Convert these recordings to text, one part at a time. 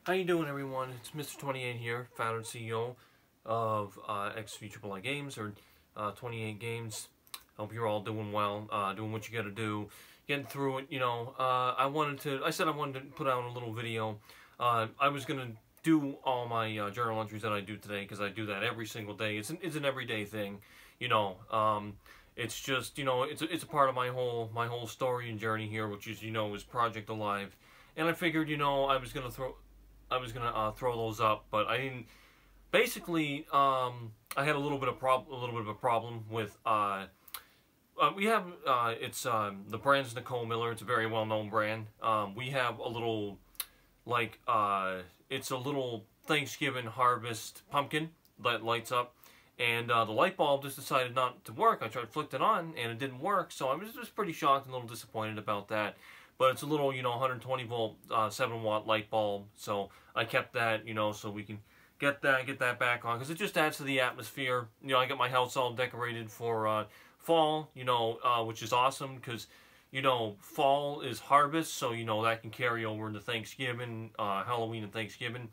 How you doing, everyone? It's Mr. 28 here, founder and CEO of XVIII Games, or 28 Games. Hope you're all doing well, doing what you got to do, getting through it. I said I wanted to put out a little video. I was gonna do all my journal entries that I do today because I do that every single day. It's an everyday thing, It's just it's a part of my whole story and journey here, which is Project Alive, and I figured I was gonna throw those up, but I didn't. Basically, I had a little bit of a problem with. We have it's the brand's Nicole Miller. It's a very well known brand. We have a little it's a little Thanksgiving harvest pumpkin that lights up, and the light bulb just decided not to work. I tried flicked it on and it didn't work, so I was just pretty shocked and a little disappointed about that. But it's a little, 120 volt, 7 watt light bulb. So I kept that, so we can get that back on, because it just adds to the atmosphere. I got my house all decorated for fall, which is awesome, because fall is harvest, so that can carry over into Thanksgiving, Halloween and Thanksgiving.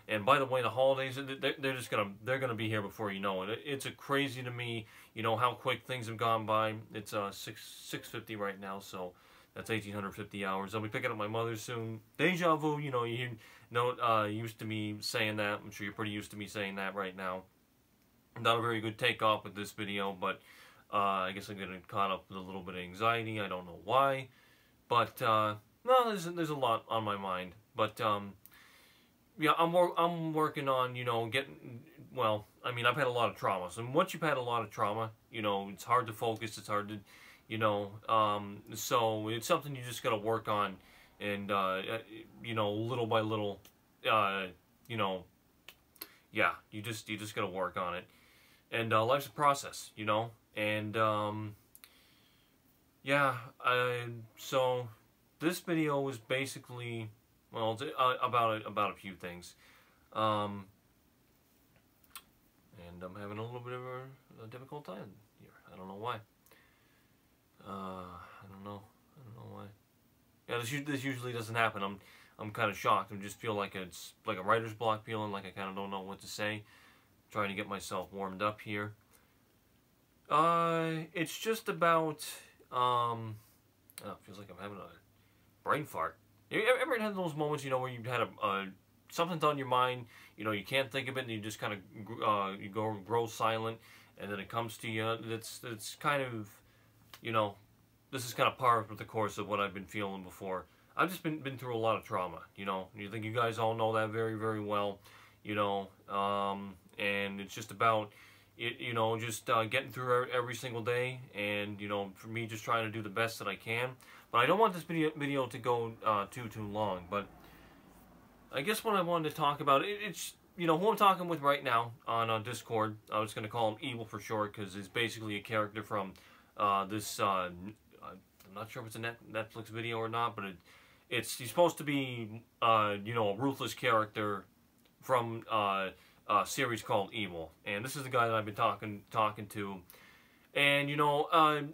And by the way, the holidays, they're gonna be here before you know it. It's crazy to me, how quick things have gone by. It's 6:50 right now, so that's 1,850 hours. I'll be picking up my mother soon. Deja vu, you used to me saying that. I'm sure you're pretty used to me saying that right now. Not a very good takeoff with this video, but I guess I'm getting caught up with a little bit of anxiety. I don't know why, but no, there's a lot on my mind. But yeah, I'm working on getting. Well, I mean, I've had a lot of trauma. So once you've had a lot of trauma, it's hard to focus. It's hard to so it's something you just got to work on, and little by little, yeah, you just got to work on it, and life's a process, and yeah, so this video was basically, well, it's about a few things, and I'm having a little bit of a difficult time here. I don't know why. I don't know why. Yeah, this usually doesn't happen. I'm kind of shocked. I just feel like it's like a writer's block, feeling like I kind of don't know what to say. Trying to get myself warmed up here. It's just about oh, it feels like I'm having a brain fart. You ever had those moments, where you had something's on your mind, you can't think of it, and you just kind of grow silent, and then it comes to you. It's kind of, this is kind of par with the course of what I've been feeling before. I've just been through a lot of trauma, You think you guys all know that very, very well, and it's just about, just getting through every single day, and, for me, just trying to do the best that I can. But I don't want this video to go too long, but I guess what I wanted to talk about, it's, who I'm talking with right now on Discord. I was going to call him Evil for short, because he's basically a character from this, I'm not sure if it's a Netflix video or not, but he's supposed to be, a ruthless character from a series called Evil. And this is the guy that I've been talking to. And,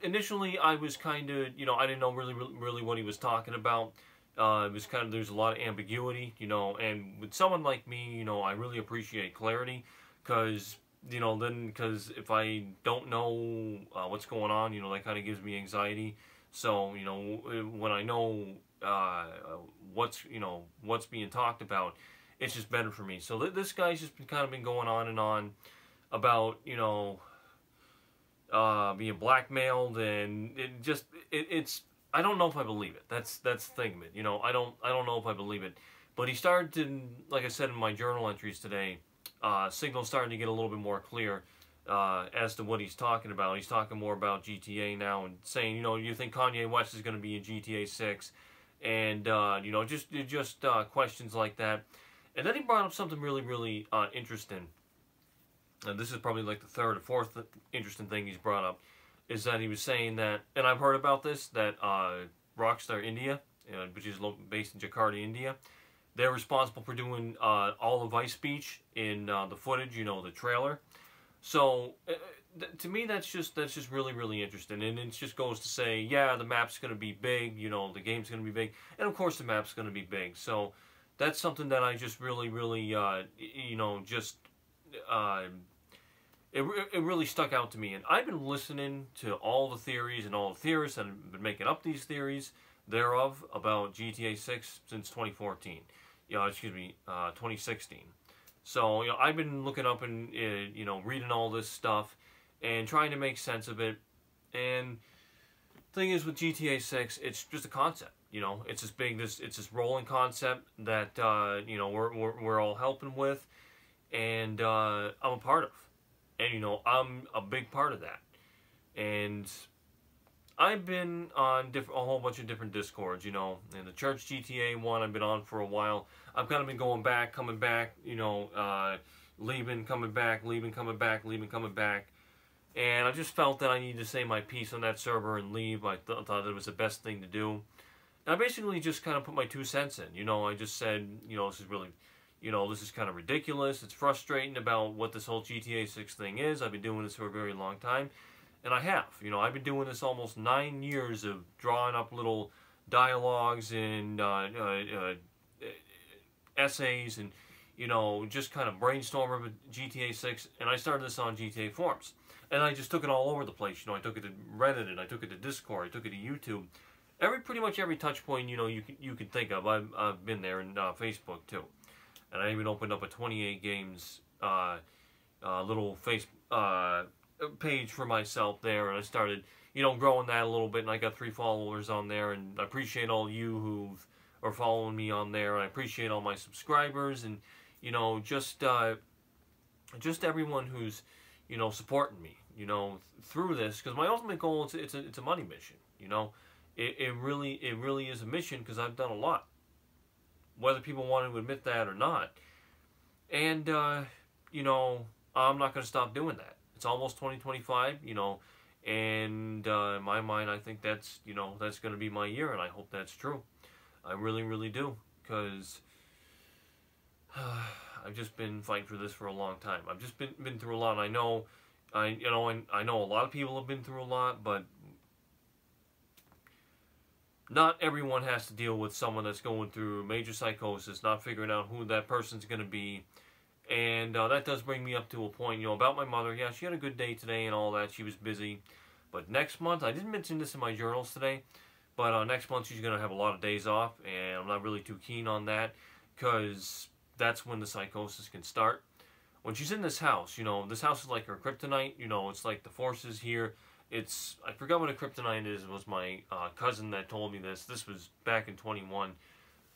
initially I was kind of, I didn't know really what he was talking about. It was kind of, there's a lot of ambiguity, and with someone like me, I really appreciate clarity, because because if I don't know what's going on, that kind of gives me anxiety. So, when I know what's being talked about, it's just better for me. So this guy's just been going on and on about, being blackmailed, and it's I don't know if I believe it. That's the thing of it. I don't know if I believe it. But he started to, like I said in my journal entries today, signals starting to get a little bit more clear as to what he's talking about. He's talking more about GTA now, and saying, you think Kanye West is going to be in GTA 6, and just questions like that. And then he brought up something really, really interesting. And this is probably like the third or fourth interesting thing he's brought up, is that he was saying that, and I've heard about this, that Rockstar India, which is based in Jakarta, India, they're responsible for doing all the Vice speech in the footage, the trailer. So to me, that's just really, really interesting, and it just goes to say, yeah, the map's going to be big, the game's going to be big, and of course the map's going to be big. So that's something that I just really, you know, just uh, it really stuck out to me. And I've been listening to all the theories and all the theorists that have been making up these theories thereof about GTA 6 since 2014. 2016. So, you know, I've been looking up and, you know, reading all this stuff and trying to make sense of it. And the thing is with GTA 6, it's just a concept. You know, it's this rolling concept that, you know, we're all helping with, and I'm a part of. And, you know, I'm a big part of that. And I've been on a whole bunch of different Discords, you know, and the Church GTA one I've been on for a while. I've kind of been going back, coming back, you know, leaving, coming back, leaving, coming back, leaving, coming back. And I just felt that I needed to say my piece on that server and leave. I thought it was the best thing to do. And I basically just kind of put my 2 cents in. You know, I just said, you know, this is really, you know, this is kind of ridiculous. It's frustrating about what this whole GTA 6 thing is. I've been doing this for a very long time. And I have. You know, I've been doing this almost 9 years of drawing up little dialogues and essays and, you know, just kind of brainstorming with GTA 6. And I started this on GTA forums. And I just took it all over the place. You know, I took it to Reddit, and I took it to Discord, I took it to YouTube. Pretty much every touch point, you know, you can think of, I've been there, and Facebook too. And I even opened up a 28 games little page for myself there, and I started, you know, growing that a little bit, and I got 3 followers on there, and I appreciate all you who are following me on there, and I appreciate all my subscribers, and, you know, just everyone who's, you know, supporting me, you know, through this, because my ultimate goal is it's a money mission, you know. It really is a mission, because I've done a lot, whether people want to admit that or not. And you know, I'm not going to stop doing that. It's almost 2025, you know, and in my mind, I think that's, you know, that's going to be my year, and I hope that's true. I really do, because I've just been fighting for this for a long time. I've just been through a lot. And I know a lot of people have been through a lot, but not everyone has to deal with someone that's going through major psychosis, not figuring out who that person's going to be. And that does bring me up to a point, you know, about my mother. Yeah, she had a good day today and all that. She was busy. But next month, I didn't mention this in my journals today, but next month she's going to have a lot of days off, and I'm not really too keen on that, because that's when the psychosis can start. When she's in this house, you know, this house is like her kryptonite. You know, it's like the forces here. I forgot what a kryptonite is. It was my cousin that told me this. This was back in 21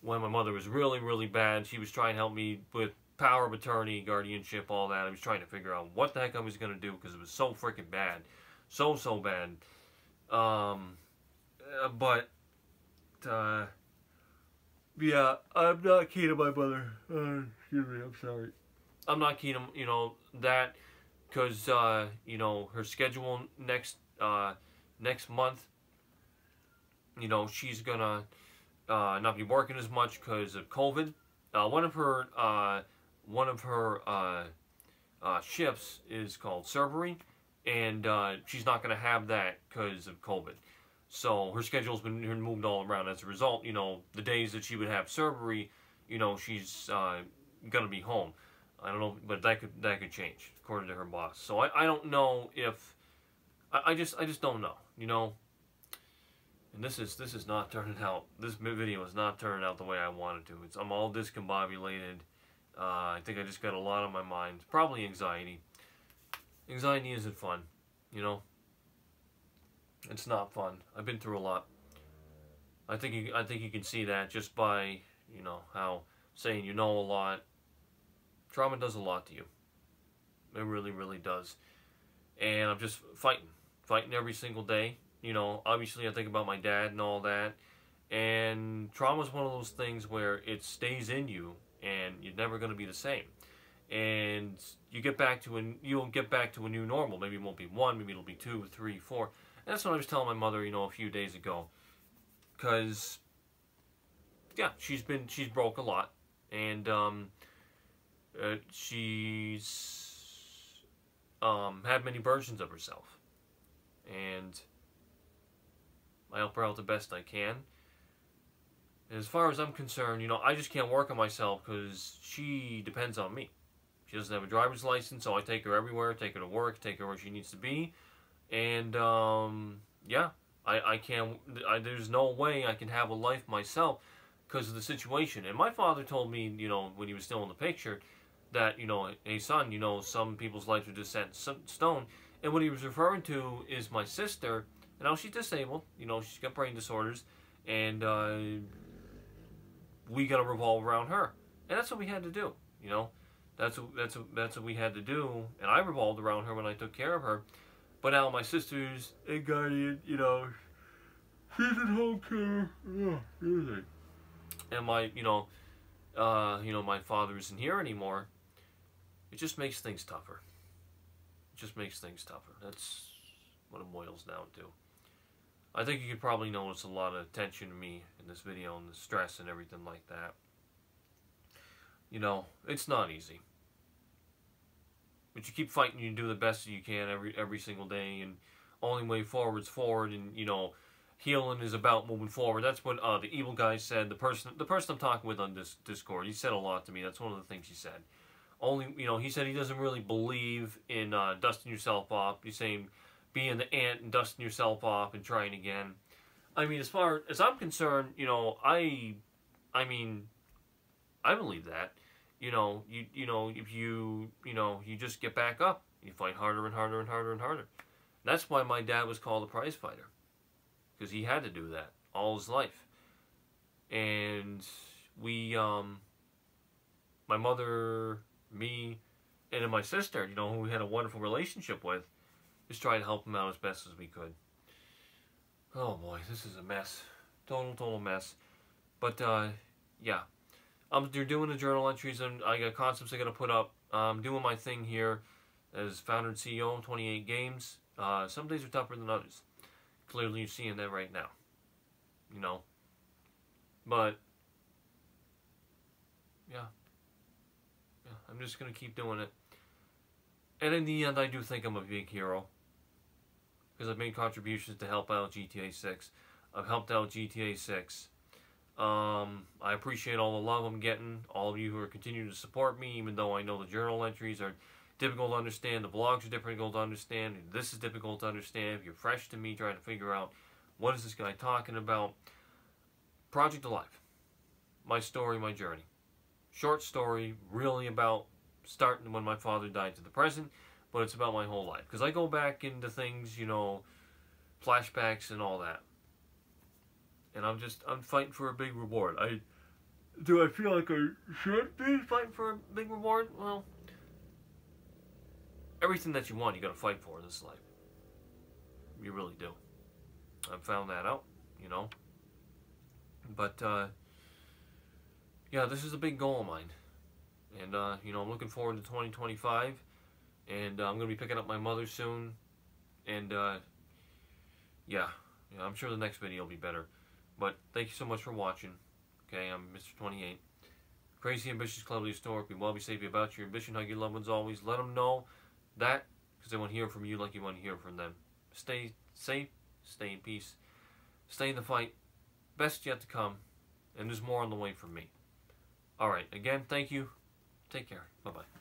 when my mother was really bad. She was trying to help me with power of attorney, guardianship, all that. I was trying to figure out what the heck I was going to do, because it was so freaking bad. So bad. Yeah, I'm not keen on my mother. Excuse me, I'm sorry. I'm not keen on, you know, that, because, you know, her schedule next month, you know, she's gonna not be working as much because of COVID. One of her shifts is called servery, and she's not gonna have that because of COVID. So her schedule's been moved all around. As a result, you know, the days that she would have servery, you know, she's gonna be home. I don't know, but that could change according to her boss. So I don't know if I just don't know, you know. And this is not turning out. This video is not turning out the way I wanted to. I'm all discombobulated. I think I just got a lot on my mind. Probably anxiety. Anxiety isn't fun, you know. It's not fun. I've been through a lot. I think you can see that just by, you know, how saying you know a lot. Trauma does a lot to you. It really does. And I'm just fighting every single day. You know, obviously I think about my dad and all that. And trauma is one of those things where it stays in you, and you're never going to be the same. And you'll get back to a new normal. Maybe it won't be 1, maybe it'll be 2, 3, 4. And that's what I was telling my mother, you know, a few days ago. Because, yeah, she's broke a lot. And, she's had many versions of herself, and I help her out the best I can. As far as I'm concerned, I just can't work on myself because she depends on me. She doesn't have a driver's license, so I take her everywhere, take her to work, take her where she needs to be. And, yeah, I can't, there's no way I can have a life myself because of the situation. And my father told me, when he was still in the picture, that, hey son, some people's lives are just set in stone. And what he was referring to is my sister. And now she's disabled, she's got brain disorders. And, we got to revolve around her, and that's what we had to do. That's what we had to do, and I revolved around her when I took care of her. But now my sister's a guardian, she's at home care, and my father isn't here anymore. It just makes things tougher. That's what it boils down to. I think you could probably notice a lot of tension in me in this video and the stress and everything like that. It's not easy. But you keep fighting, you do the best that you can every single day, and only way forward's forward, and healing is about moving forward. That's what the evil guy said. The person I'm talking with on this Discord, he said a lot to me. That's one of the things he said. He said he doesn't really believe in dusting yourself off. He's saying being the ant and dusting yourself off and trying again. I mean, as far as I'm concerned, I believe that. If you just get back up, you fight harder and harder and harder and harder. That's why my dad was called a prize fighter, because he had to do that all his life. And we, my mother, me, and then my sister, who we had a wonderful relationship with, just tried to help him out as best as we could. Oh boy, this is a mess. Total mess. But, yeah. They're doing the journal entries, and I got concepts I gotta put up. I'm doing my thing here as founder and CEO of 28 Games. Some days are tougher than others. Clearly you're seeing that right now. But, yeah, I'm just gonna keep doing it. And in the end, I do think I'm a big hero, because I've made contributions to help out GTA 6. I've helped out GTA 6. I appreciate all the love I'm getting, all of you who are continuing to support me, even though I know the journal entries are difficult to understand, the vlogs are difficult to understand, this is difficult to understand. If you're fresh to me trying to figure out what is this guy talking about. Project Alive. My story, my journey. Short story, really about starting when my father died to the present, but it's about my whole life. Because I go back into things, flashbacks and all that. And I'm fighting for a big reward. Do I feel like I should be fighting for a big reward? Well, everything that you want, you gotta fight for in this life. You really do. I've found that out, But, yeah, this is a big goal of mine. And, I'm looking forward to 2025. And I'm going to be picking up my mother soon. And, yeah, I'm sure the next video will be better. But thank you so much for watching. Okay, I'm Mr. 28. Crazy, ambitious, cleverly historic. Be well, be safe, be about your ambition. Hug your loved ones always. Let them know that, because they want to hear from you like you want to hear from them. Stay safe. Stay in peace. Stay in the fight. Best yet to come. And there's more on the way from me. Alright, again, thank you. Take care. Bye-bye.